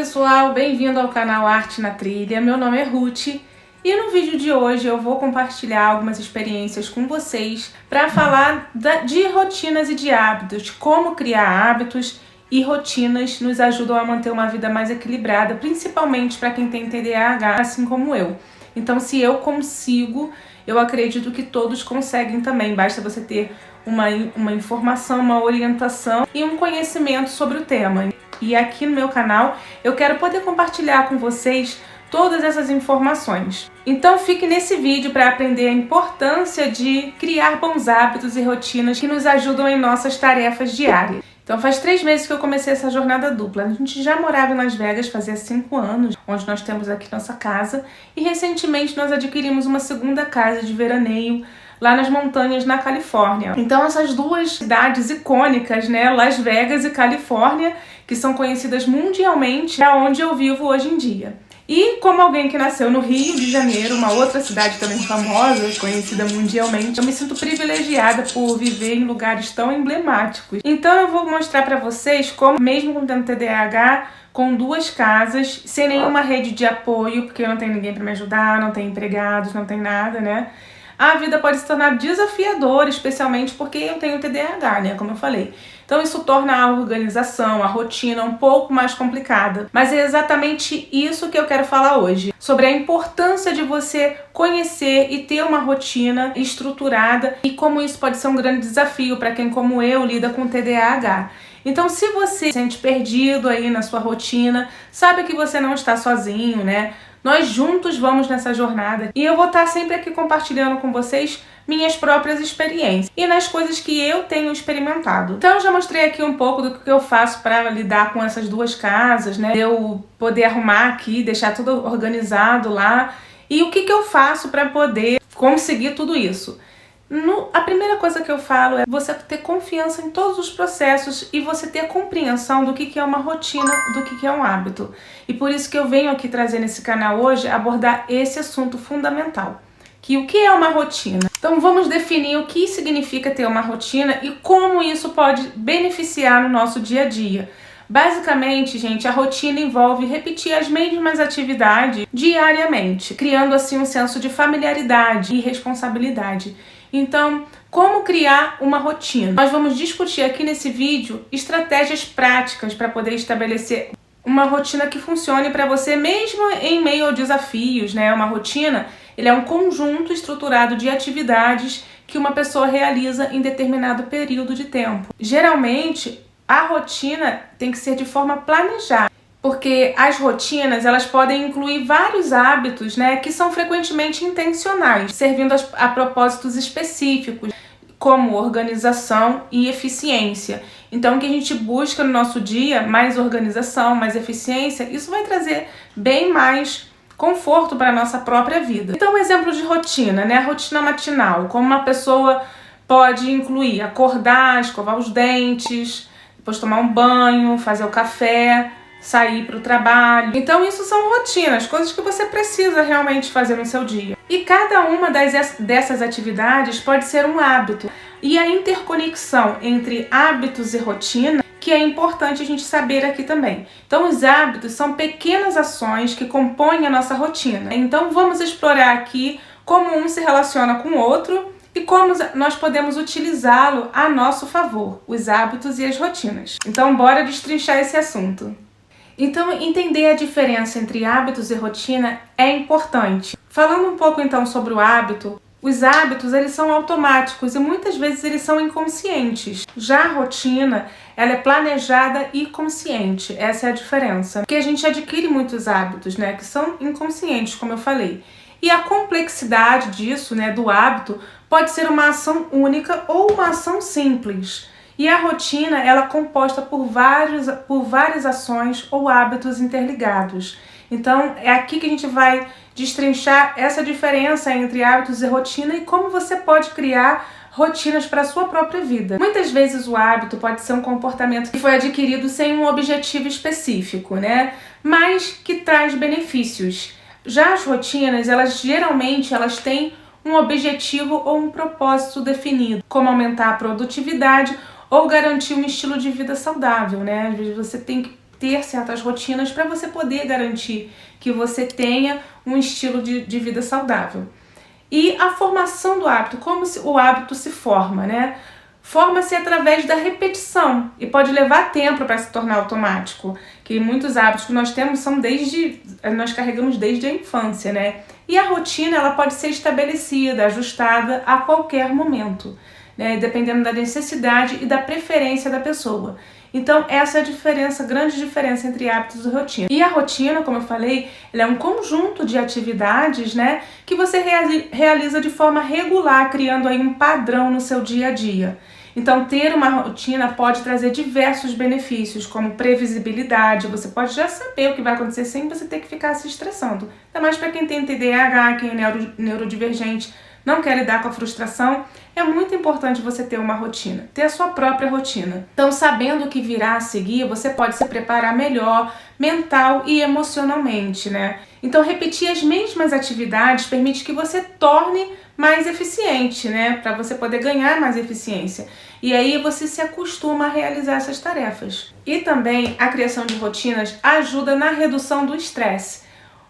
pessoal, bem-vindo ao canal Arte na Trilha. Meu nome é Ruth e no vídeo de hoje eu vou compartilhar algumas experiências com vocês para falar de rotinas e de hábitos, como criar hábitos e rotinas nos ajudam a manter uma vida mais equilibrada, principalmente para quem tem TDAH, assim como eu. Então, se eu consigo, eu acredito que todos conseguem também, basta você ter uma informação, uma orientação e um conhecimento sobre o tema. E aqui no meu canal eu quero poder compartilhar com vocês todas essas informações. Então fique nesse vídeo para aprender a importância de criar bons hábitos e rotinas que nos ajudam em nossas tarefas diárias. Então faz 3 meses que eu comecei essa jornada dupla. A gente já morava em Las Vegas fazia 5 anos, onde nós temos aqui nossa casa, e recentemente nós adquirimos uma segunda casa de veraneio lá nas montanhas na Califórnia. Então essas duas cidades icônicas, né, Las Vegas e Califórnia, que são conhecidas mundialmente, é onde eu vivo hoje em dia. E como alguém que nasceu no Rio de Janeiro, uma outra cidade também famosa, conhecida mundialmente, eu me sinto privilegiada por viver em lugares tão emblemáticos. Então eu vou mostrar para vocês como, mesmo com tendo TDAH, com 2 casas, sem nenhuma rede de apoio, porque eu não tenho ninguém para me ajudar, não tenho empregados, não tenho nada, né? A vida pode se tornar desafiadora, especialmente porque eu tenho TDAH, né, como eu falei. Então isso torna a organização, a rotina um pouco mais complicada. Mas é exatamente isso que eu quero falar hoje, sobre a importância de você conhecer e ter uma rotina estruturada e como isso pode ser um grande desafio para quem, como eu, lida com TDAH. Então, se você se sente perdido aí na sua rotina, sabe que você não está sozinho, né? Nós juntos vamos nessa jornada e eu vou estar sempre aqui compartilhando com vocês minhas próprias experiências e nas coisas que eu tenho experimentado. Então eu já mostrei aqui um pouco do que eu faço para lidar com essas 2 casas, né? Eu poder arrumar aqui, deixar tudo organizado lá e o que eu faço para poder conseguir tudo isso. A primeira coisa que eu falo é você ter confiança em todos os processos e você ter compreensão do que é uma rotina, do que é um hábito. E por isso que eu venho aqui trazer nesse canal hoje abordar esse assunto fundamental, que o que é uma rotina. Então vamos definir o que significa ter uma rotina e como isso pode beneficiar no nosso dia a dia. Basicamente, gente, a rotina envolve repetir as mesmas atividades diariamente, criando assim um senso de familiaridade e responsabilidade. Então, como criar uma rotina? Nós vamos discutir aqui nesse vídeo estratégias práticas para poder estabelecer uma rotina que funcione para você mesmo em meio a desafios, né? Uma rotina, ele é um conjunto estruturado de atividades que uma pessoa realiza em determinado período de tempo. Geralmente, a rotina tem que ser de forma planejada, porque as rotinas, elas podem incluir vários hábitos, né, que são frequentemente intencionais, servindo a propósitos específicos, como organização e eficiência. Então, o que a gente busca no nosso dia, mais organização, mais eficiência, isso vai trazer bem mais conforto para a nossa própria vida. Então, um exemplo de rotina, né, a rotina matinal, como uma pessoa pode incluir acordar, escovar os dentes, depois tomar um banho, fazer o café, sair para o trabalho. Então isso são rotinas, coisas que você precisa realmente fazer no seu dia. E cada uma dessas atividades pode ser um hábito. E a interconexão entre hábitos e rotina, que é importante a gente saber aqui também. Então os hábitos são pequenas ações que compõem a nossa rotina. Então vamos explorar aqui como um se relaciona com o outro e como nós podemos utilizá-lo a nosso favor, os hábitos e as rotinas. Então bora destrinchar esse assunto. Então, entender a diferença entre hábitos e rotina é importante. Falando um pouco então sobre o hábito, os hábitos eles são automáticos e muitas vezes eles são inconscientes. Já a rotina, ela é planejada e consciente, essa é a diferença. Porque a gente adquire muitos hábitos, né, que são inconscientes, como eu falei. E a complexidade disso, né, do hábito, pode ser uma ação única ou uma ação simples. E a rotina, ela é composta por várias ações ou hábitos interligados. Então, é aqui que a gente vai destrinchar essa diferença entre hábitos e rotina e como você pode criar rotinas para a sua própria vida. Muitas vezes o hábito pode ser um comportamento que foi adquirido sem um objetivo específico, né? Mas que traz benefícios. Já as rotinas, geralmente têm um objetivo ou um propósito definido, como aumentar a produtividade ou garantir um estilo de vida saudável, né? Às vezes você tem que ter certas rotinas para você poder garantir que você tenha um estilo de vida saudável. E a formação do hábito, como o hábito se forma, né? Forma-se através da repetição e pode levar tempo para se tornar automático, que muitos hábitos que nós temos nós carregamos desde a infância, né? E a rotina, ela pode ser estabelecida, ajustada a qualquer momento, né? Dependendo da necessidade e da preferência da pessoa. Então, essa é a diferença, grande diferença entre hábitos e rotina. E a rotina, como eu falei, ela é um conjunto de atividades, né, que você realiza de forma regular, criando aí um padrão no seu dia a dia. Então, ter uma rotina pode trazer diversos benefícios, como previsibilidade, você pode já saber o que vai acontecer sem você ter que ficar se estressando. Ainda mais para quem tem TDAH, quem é neurodivergente, não quer lidar com a frustração, é muito importante você ter uma rotina, ter a sua própria rotina. Então, sabendo o que virá a seguir, você pode se preparar melhor, mental e emocionalmente, né? Então, repetir as mesmas atividades permite que você torne mais eficiente, né? Para você poder ganhar mais eficiência. E aí você se acostuma a realizar essas tarefas. E também a criação de rotinas ajuda na redução do estresse.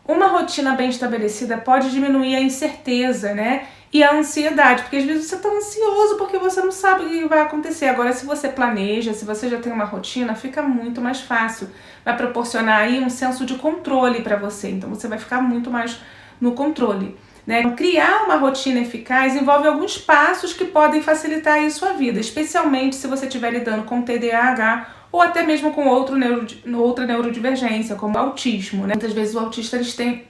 Uma rotina bem estabelecida pode diminuir a incerteza, né? E a ansiedade, porque às vezes você está ansioso porque você não sabe o que vai acontecer. Agora, se você planeja, se você já tem uma rotina, fica muito mais fácil. Vai proporcionar aí um senso de controle para você. Então, você vai ficar muito mais no controle, né? Criar uma rotina eficaz envolve alguns passos que podem facilitar aí a sua vida, especialmente se você estiver lidando com TDAH ou até mesmo com outra neurodivergência, como o autismo, né? Muitas vezes o autista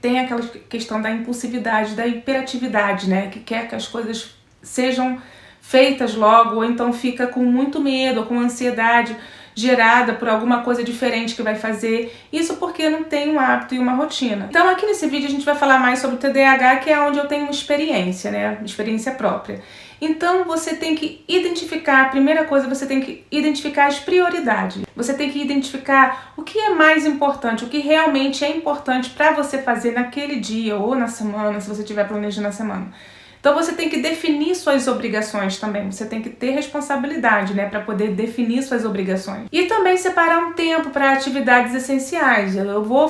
tem aquela questão da impulsividade, da hiperatividade, né? Que quer que as coisas sejam feitas logo, ou então fica com muito medo, ou com ansiedade gerada por alguma coisa diferente que vai fazer. Isso porque não tem um hábito e uma rotina. Então aqui nesse vídeo a gente vai falar mais sobre o TDAH, que é onde eu tenho uma experiência, né? Experiência própria. Então você tem que identificar, a primeira coisa, você tem que identificar as prioridades. Você tem que identificar o que é mais importante, o que realmente é importante para você fazer naquele dia ou na semana, se você estiver planejando a semana. Então você tem que definir suas obrigações também, você tem que ter responsabilidade, né, para poder definir suas obrigações. E também separar um tempo para atividades essenciais. Eu vou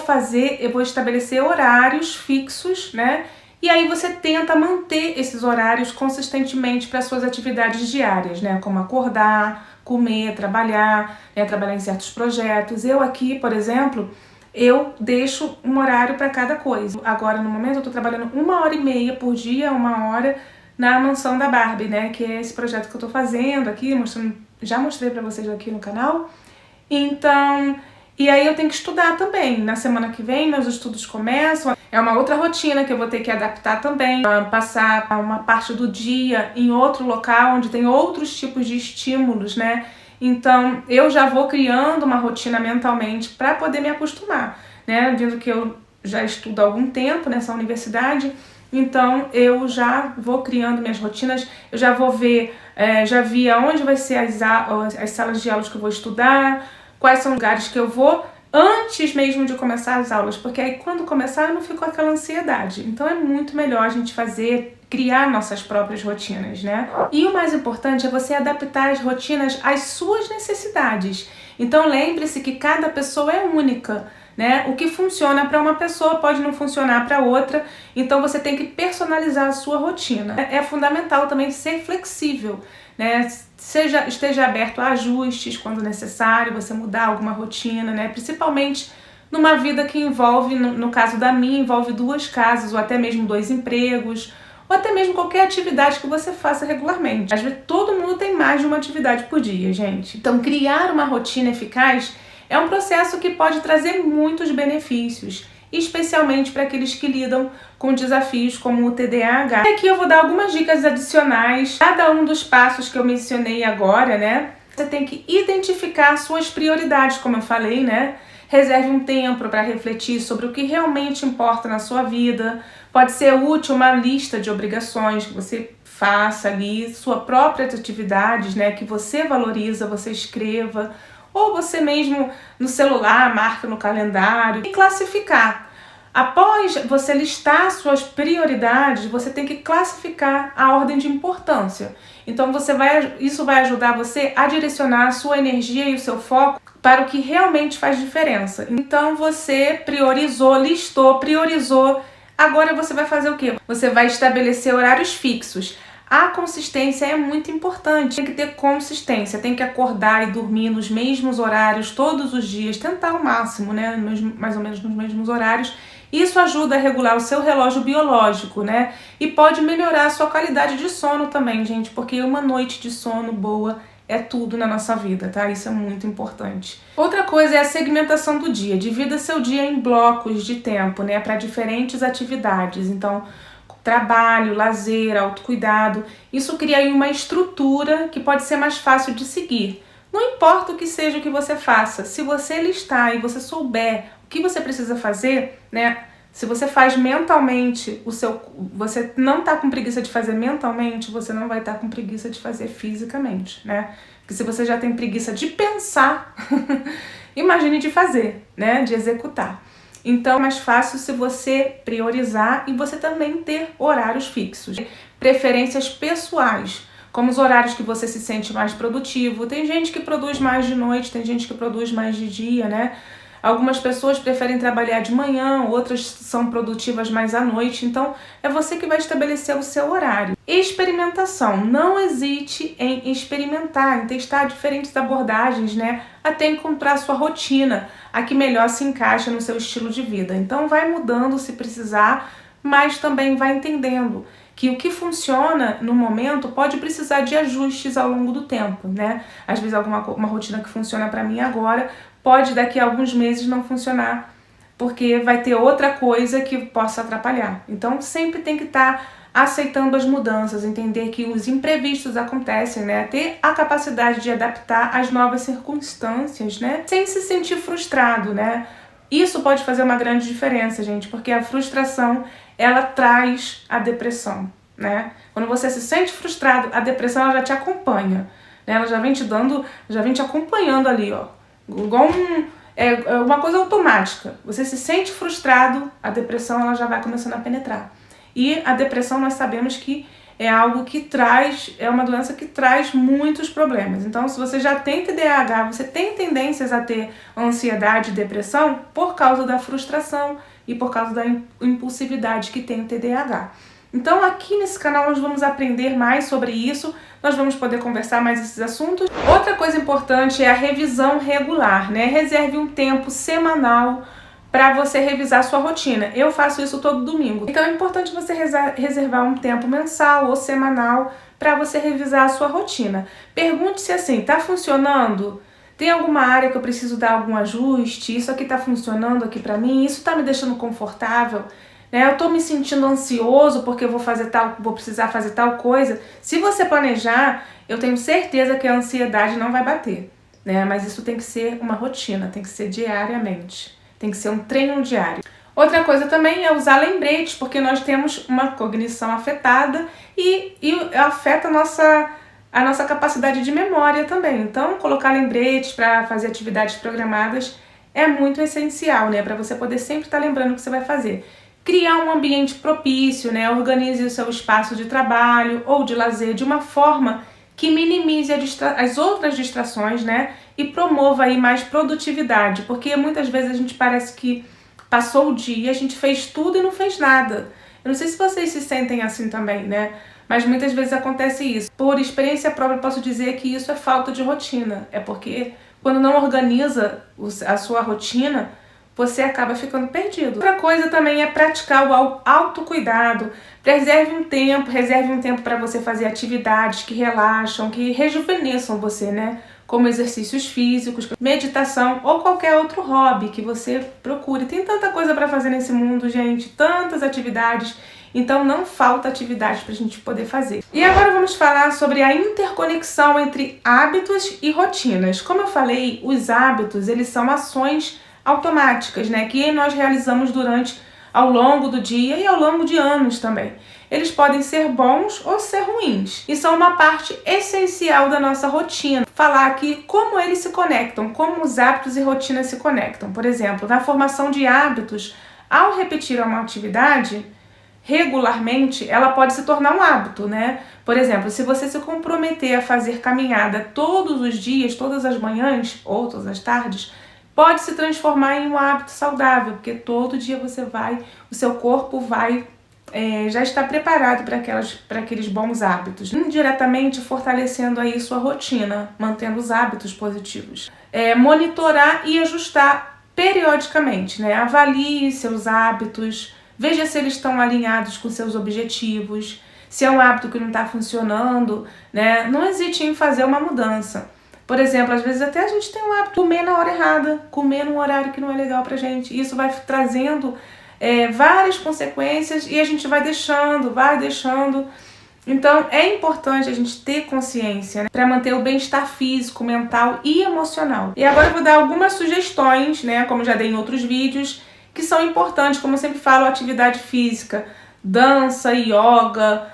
estabelecer horários fixos, né? E aí você tenta manter esses horários consistentemente para suas atividades diárias, né? Como acordar, comer, trabalhar, né? Trabalhar em certos projetos. Eu aqui, por exemplo, eu deixo um horário para cada coisa. Agora, no momento, eu tô trabalhando 1h30 por dia, 1 hora, na Mansão da Barbie, né? Que é esse projeto que eu tô fazendo aqui, já mostrei para vocês aqui no canal. Então, e aí eu tenho que estudar também. Na semana que vem, meus estudos começam. É uma outra rotina que eu vou ter que adaptar também. Passar uma parte do dia em outro local, onde tem outros tipos de estímulos, né? Então, eu já vou criando uma rotina mentalmente para poder me acostumar, né? Vindo que eu já estudo há algum tempo nessa universidade, então eu já vou criando minhas rotinas, eu já vou ver, já vi aonde vai ser as salas de aulas que eu vou estudar, quais são os lugares que eu vou, antes mesmo de começar as aulas, porque aí quando começar eu não fico com aquela ansiedade. Então é muito melhor a gente criar nossas próprias rotinas, né? E o mais importante é você adaptar as rotinas às suas necessidades. Então lembre-se que cada pessoa é única, né? O que funciona para uma pessoa pode não funcionar para outra, então você tem que personalizar a sua rotina. É fundamental também ser flexível, né? Esteja aberto a ajustes quando necessário, você mudar alguma rotina, né? Principalmente numa vida que envolve, no caso da minha, envolve 2 casas ou até mesmo 2 empregos, ou até mesmo qualquer atividade que você faça regularmente. Às vezes todo mundo tem mais de uma atividade por dia, gente. Então criar uma rotina eficaz é um processo que pode trazer muitos benefícios, especialmente para aqueles que lidam com desafios como o TDAH. E aqui eu vou dar algumas dicas adicionais, cada um dos passos que eu mencionei agora, né? Você tem que identificar suas prioridades, como eu falei, né? Reserve um tempo para refletir sobre o que realmente importa na sua vida. Pode ser útil uma lista de obrigações que você faça ali, sua própria atividades, né? Que você valoriza, você escreva, ou você mesmo no celular marca no calendário e classificar. Após você listar suas prioridades, você tem que classificar a ordem de importância. Então isso vai ajudar você a direcionar a sua energia e o seu foco para o que realmente faz diferença. Então você priorizou, listou, priorizou. Agora você vai fazer o quê? Você vai estabelecer horários fixos. A consistência é muito importante, tem que ter consistência, tem que acordar e dormir nos mesmos horários todos os dias, tentar ao máximo, né, mais ou menos nos mesmos horários. Isso ajuda a regular o seu relógio biológico, né, e pode melhorar a sua qualidade de sono também, gente, porque uma noite de sono boa é tudo na nossa vida, tá? Isso é muito importante. Outra coisa é a segmentação do dia. Divida seu dia em blocos de tempo, né, para diferentes atividades. Então, trabalho, lazer, autocuidado. Isso cria aí uma estrutura que pode ser mais fácil de seguir. Não importa o que seja que você faça, se você listar e você souber o que você precisa fazer, né? Se você faz mentalmente você não tá com preguiça de fazer mentalmente, você não vai estar com preguiça de fazer fisicamente, né? Porque se você já tem preguiça de pensar, imagine de fazer, né? De executar. Então é mais fácil se você priorizar e você também ter horários fixos. Preferências pessoais, como os horários que você se sente mais produtivo. Tem gente que produz mais de noite, tem gente que produz mais de dia, né? Algumas pessoas preferem trabalhar de manhã, outras são produtivas mais à noite. Então é você que vai estabelecer o seu horário. Experimentação. Não hesite em experimentar, em testar diferentes abordagens, né? Até encontrar a sua rotina, a que melhor se encaixa no seu estilo de vida. Então vai mudando se precisar, mas também vai entendendo que o que funciona no momento pode precisar de ajustes ao longo do tempo, né? Às vezes uma rotina que funciona para mim agora pode daqui a alguns meses não funcionar, porque vai ter outra coisa que possa atrapalhar. Então sempre tem que estar aceitando as mudanças, entender que os imprevistos acontecem, né? Ter a capacidade de adaptar às novas circunstâncias, né? Sem se sentir frustrado, né? Isso pode fazer uma grande diferença, gente, porque a frustração, ela traz a depressão, né? Quando você se sente frustrado, a depressão ela já te acompanha, né? Ela já vem te acompanhando ali, ó. Igual uma coisa automática. Você se sente frustrado, a depressão ela já vai começando a penetrar. E a depressão nós sabemos que é algo que é uma doença que traz muitos problemas. Então, se você já tem TDAH, você tem tendências a ter ansiedade e depressão por causa da frustração e por causa da impulsividade que tem o TDAH. Então, aqui nesse canal nós vamos aprender mais sobre isso, nós vamos poder conversar mais esses assuntos. Outra coisa importante é a revisão regular, né? Reserve um tempo semanal para você revisar sua rotina. Eu faço isso todo domingo. Então é importante você reservar um tempo mensal ou semanal para você revisar a sua rotina. Pergunte-se assim, tá funcionando? Tem alguma área que eu preciso dar algum ajuste? Isso aqui tá funcionando aqui para mim? Isso tá me deixando confortável? Né? Eu tô me sentindo ansioso porque eu vou precisar fazer tal coisa. Se você planejar, eu tenho certeza que a ansiedade não vai bater, né? Mas isso tem que ser uma rotina, tem que ser diariamente. Tem que ser um treino diário. Outra coisa também é usar lembretes, porque nós temos uma cognição afetada e afeta a nossa capacidade de memória também. Então, colocar lembretes para fazer atividades programadas é muito essencial, né? Para você poder sempre estar lembrando o que você vai fazer. Criar um ambiente propício, né? Organize o seu espaço de trabalho ou de lazer de uma forma que minimize as outras distrações, né? E promova aí mais produtividade, porque muitas vezes a gente parece que passou o dia, a gente fez tudo e não fez nada. Eu não sei se vocês se sentem assim também, né? Mas muitas vezes acontece isso. Por experiência própria, posso dizer que isso é falta de rotina. É porque quando não organiza a sua rotina, você acaba ficando perdido. Outra coisa também é praticar o autocuidado. Reserve um tempo para você fazer atividades que relaxam, que rejuvenesçam você, né? Como exercícios físicos, meditação ou qualquer outro hobby que você procure. Tem tanta coisa para fazer nesse mundo, gente, tantas atividades. Então não falta atividade para a gente poder fazer. E agora vamos falar sobre a interconexão entre hábitos e rotinas. Como eu falei, os hábitos, eles são ações automáticas, né, que nós realizamos ao longo do dia e ao longo de anos também. Eles podem ser bons ou ser ruins e são uma parte essencial da nossa rotina. Falar aqui como eles se conectam, como os hábitos e rotinas se conectam. Por exemplo, na formação de hábitos, Ao repetir uma atividade regularmente, ela pode se tornar um hábito, né? Por exemplo, se você se comprometer a fazer caminhada todos os dias, todas as manhãs ou todas as tardes, pode se transformar em um hábito saudável, porque todo dia você vai, o seu corpo vai já está preparado para aqueles bons hábitos, indiretamente fortalecendo aí sua rotina, mantendo os hábitos positivos. Monitorar e ajustar periodicamente, né? Avalie seus hábitos, veja se eles estão alinhados com seus objetivos, se é um hábito que não está funcionando, né? Não hesite em fazer uma mudança. Por exemplo, às vezes até a gente tem um hábito de comer na hora errada, comer num horário que não é legal pra gente. Isso vai trazendo várias consequências e a gente vai deixando. Então é importante a gente ter consciência, né, para manter o bem-estar físico, mental e emocional. E agora eu vou dar algumas sugestões, né, como já dei em outros vídeos, que são importantes, como eu sempre falo, atividade física, dança, yoga,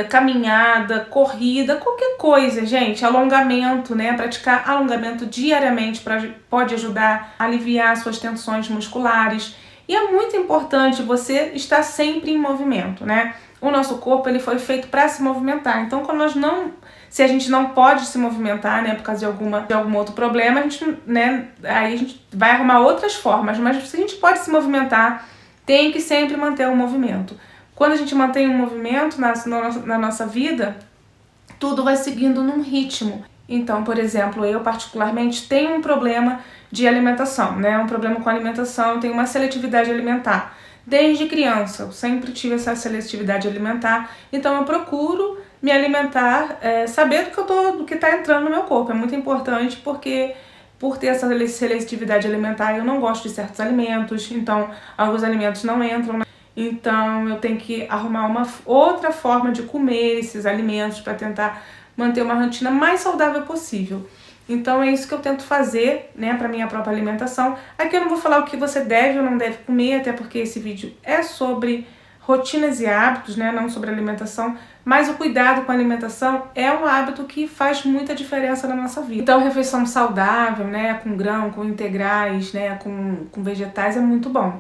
caminhada, corrida, qualquer coisa, gente, alongamento, né? Praticar alongamento diariamente pode ajudar a aliviar suas tensões musculares. E é muito importante você estar sempre em movimento, né? O nosso corpo ele foi feito para se movimentar. Então, se a gente não pode se movimentar, né, por causa de algum outro problema, a gente, né, aí a gente vai arrumar outras formas. Mas se a gente pode se movimentar, tem que sempre manter o movimento. Quando a gente mantém um movimento na nossa vida, tudo vai seguindo num ritmo. Então, por exemplo, eu particularmente tenho um problema de alimentação, né? Um problema com alimentação, eu tenho uma seletividade alimentar. Desde criança, eu sempre tive essa seletividade alimentar, então eu procuro me alimentar, saber do que está entrando no meu corpo. É muito importante porque por ter essa seletividade alimentar, eu não gosto de certos alimentos, então alguns alimentos não entram. Então eu tenho que arrumar uma outra forma de comer esses alimentos para tentar manter uma rotina mais saudável possível. Então é isso que eu tento fazer, né, para minha própria alimentação. Aqui eu não vou falar o que você deve ou não deve comer, até porque esse vídeo é sobre rotinas e hábitos, né, não sobre alimentação, mas o cuidado com a alimentação é um hábito que faz muita diferença na nossa vida. Então refeição saudável, né, com grão, com integrais, né, com vegetais é muito bom.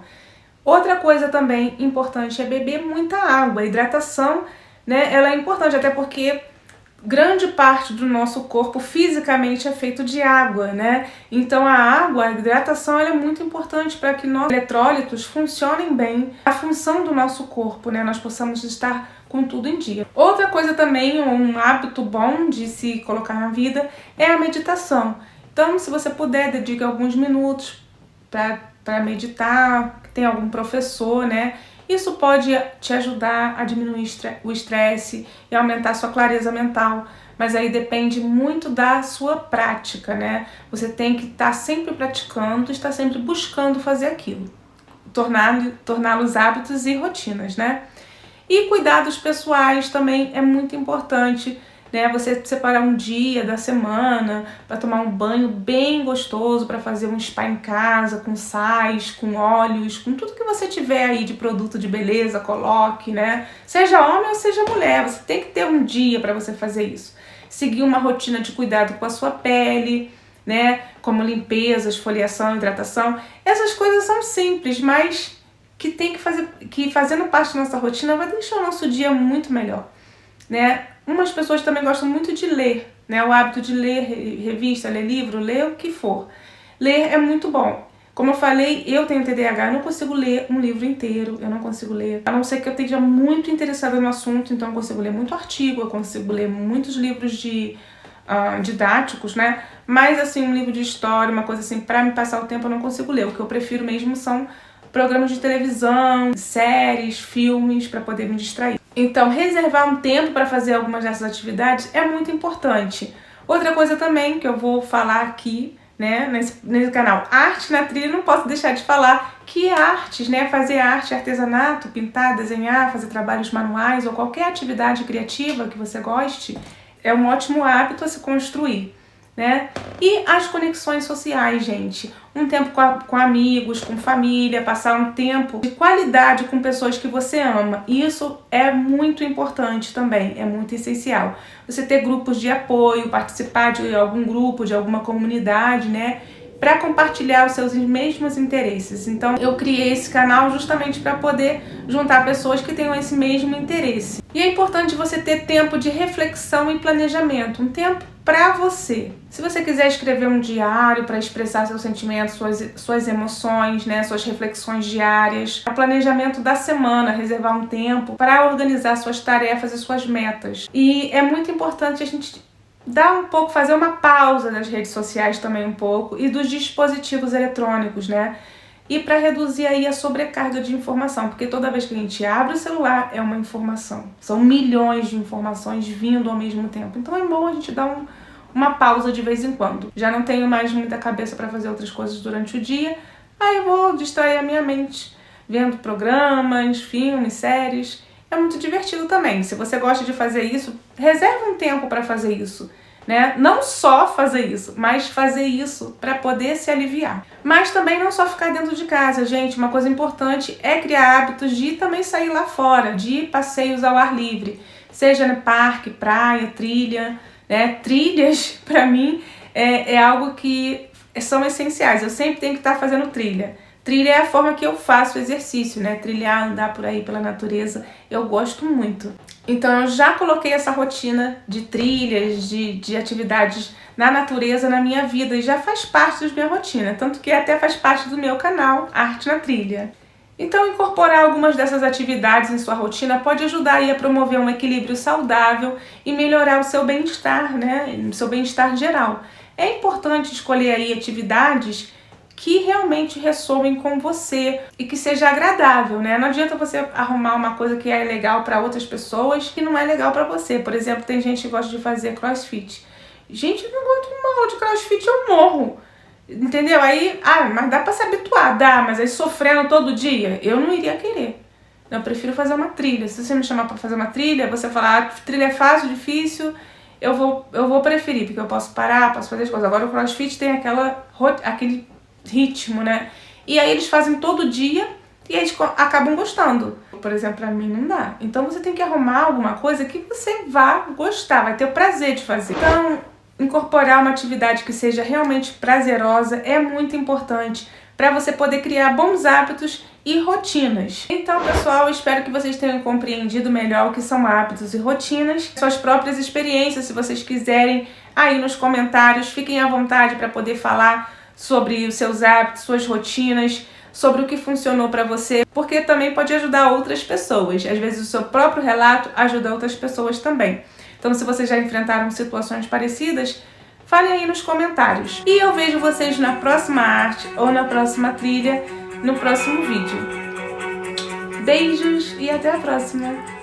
Outra coisa também importante é beber muita água. A hidratação, né, ela é importante, até porque grande parte do nosso corpo fisicamente é feito de água, né? Então a hidratação ela é muito importante para que nossos eletrólitos funcionem bem, a função do nosso corpo, né? Nós possamos estar com tudo em dia. Outra coisa também, um hábito bom de se colocar na vida é a meditação. Então, se você puder, dedique alguns minutos para meditar, tem algum professor, né? Isso pode te ajudar a diminuir o estresse e aumentar a sua clareza mental, mas aí depende muito da sua prática, né? Você tem que estar sempre praticando, estar sempre buscando fazer aquilo, torná-los hábitos e rotinas, né? E cuidados pessoais também é muito importante, né? Você separar um dia da semana para tomar um banho bem gostoso, para fazer um spa em casa, com sais, com óleos, com tudo que você tiver aí de produto de beleza, coloque, né? Seja homem ou seja mulher, você tem que ter um dia para você fazer isso. Seguir uma rotina de cuidado com a sua pele, né? Como limpeza, esfoliação, hidratação. Essas coisas são simples, mas que fazendo parte da nossa rotina vai deixar o nosso dia muito melhor, né? Umas pessoas também gostam muito de ler, né? O hábito de ler revista, ler livro, ler o que for. Ler é muito bom. Como eu falei, eu tenho TDAH, eu não consigo ler um livro inteiro, eu não consigo ler. A não ser que eu esteja muito interessada no assunto, então eu consigo ler muito artigo, eu consigo ler muitos livros didáticos, né? Mas assim, um livro de história, uma coisa assim, pra me passar o tempo eu não consigo ler. O que eu prefiro mesmo são programas de televisão, séries, filmes, para poder me distrair. Então, reservar um tempo para fazer algumas dessas atividades é muito importante. Outra coisa também que eu vou falar aqui, né, nesse canal Arte na Trilha, não posso deixar de falar que artes, né, fazer arte, artesanato, pintar, desenhar, fazer trabalhos manuais ou qualquer atividade criativa que você goste, é um ótimo hábito a se construir, né? E as conexões sociais, gente. Um tempo com amigos, com família, passar um tempo de qualidade com pessoas que você ama. Isso é muito importante também, é muito essencial. Você ter grupos de apoio, participar de algum grupo, de alguma comunidade, né? para compartilhar os seus mesmos interesses. Então eu criei esse canal justamente para poder juntar pessoas que tenham esse mesmo interesse. E é importante você ter tempo de reflexão e planejamento, um tempo para você. Se você quiser escrever um diário para expressar seus sentimentos, suas emoções, né, suas reflexões diárias, o planejamento da semana, reservar um tempo para organizar suas tarefas e suas metas. E é muito importante a gente dar um pouco, fazer uma pausa nas redes sociais também um pouco e dos dispositivos eletrônicos, né? E para reduzir aí a sobrecarga de informação, porque toda vez que a gente abre o celular é uma informação. São milhões de informações vindo ao mesmo tempo. Então é bom a gente dar uma pausa de vez em quando. Já não tenho mais muita cabeça para fazer outras coisas durante o dia, aí eu vou distrair a minha mente vendo programas, filmes, séries. É muito divertido também. Se você gosta de fazer isso, reserve um tempo para fazer isso, né? Não só fazer isso, mas fazer isso para poder se aliviar. Mas também não só ficar dentro de casa, gente. Uma coisa importante é criar hábitos de também sair lá fora, de passeios ao ar livre, seja no parque, praia, trilha, né? Trilhas, para mim, é algo que são essenciais. Eu sempre tenho que estar fazendo trilha. Trilha é a forma que eu faço exercício, né? Trilhar, andar por aí pela natureza, eu gosto muito. Então eu já coloquei essa rotina de trilhas, de atividades na natureza na minha vida e já faz parte da minha rotina, tanto que até faz parte do meu canal Arte na Trilha. Então incorporar algumas dessas atividades em sua rotina pode ajudar aí a promover um equilíbrio saudável e melhorar o seu bem-estar, né? O seu bem-estar geral. É importante escolher aí atividades que realmente ressoem com você e que seja agradável, né? Não adianta você arrumar uma coisa que é legal para outras pessoas que não é legal para você. Por exemplo, tem gente que gosta de fazer crossfit. Gente, eu não aguento uma aula de crossfit, eu morro. Entendeu? Aí, mas dá para se habituar, dá, mas aí sofrendo todo dia, eu não iria querer. Eu prefiro fazer uma trilha. Se você me chamar para fazer uma trilha, você falar, trilha é fácil, difícil, eu vou preferir, porque eu posso parar, posso fazer as coisas. Agora o crossfit tem aquele ritmo, né? E aí eles fazem todo dia e eles acabam gostando. Por exemplo, pra mim não dá. Então você tem que arrumar alguma coisa que você vá gostar, vai ter o prazer de fazer. Então, incorporar uma atividade que seja realmente prazerosa é muito importante para você poder criar bons hábitos e rotinas. Então, pessoal, espero que vocês tenham compreendido melhor o que são hábitos e rotinas, suas próprias experiências, se vocês quiserem, aí nos comentários, fiquem à vontade para poder falar sobre os seus hábitos, suas rotinas, sobre o que funcionou para você, porque também pode ajudar outras pessoas. Às vezes o seu próprio relato ajuda outras pessoas também. Então, se vocês já enfrentaram situações parecidas, falem aí nos comentários. E eu vejo vocês na próxima arte ou na próxima trilha, no próximo vídeo. Beijos e até a próxima!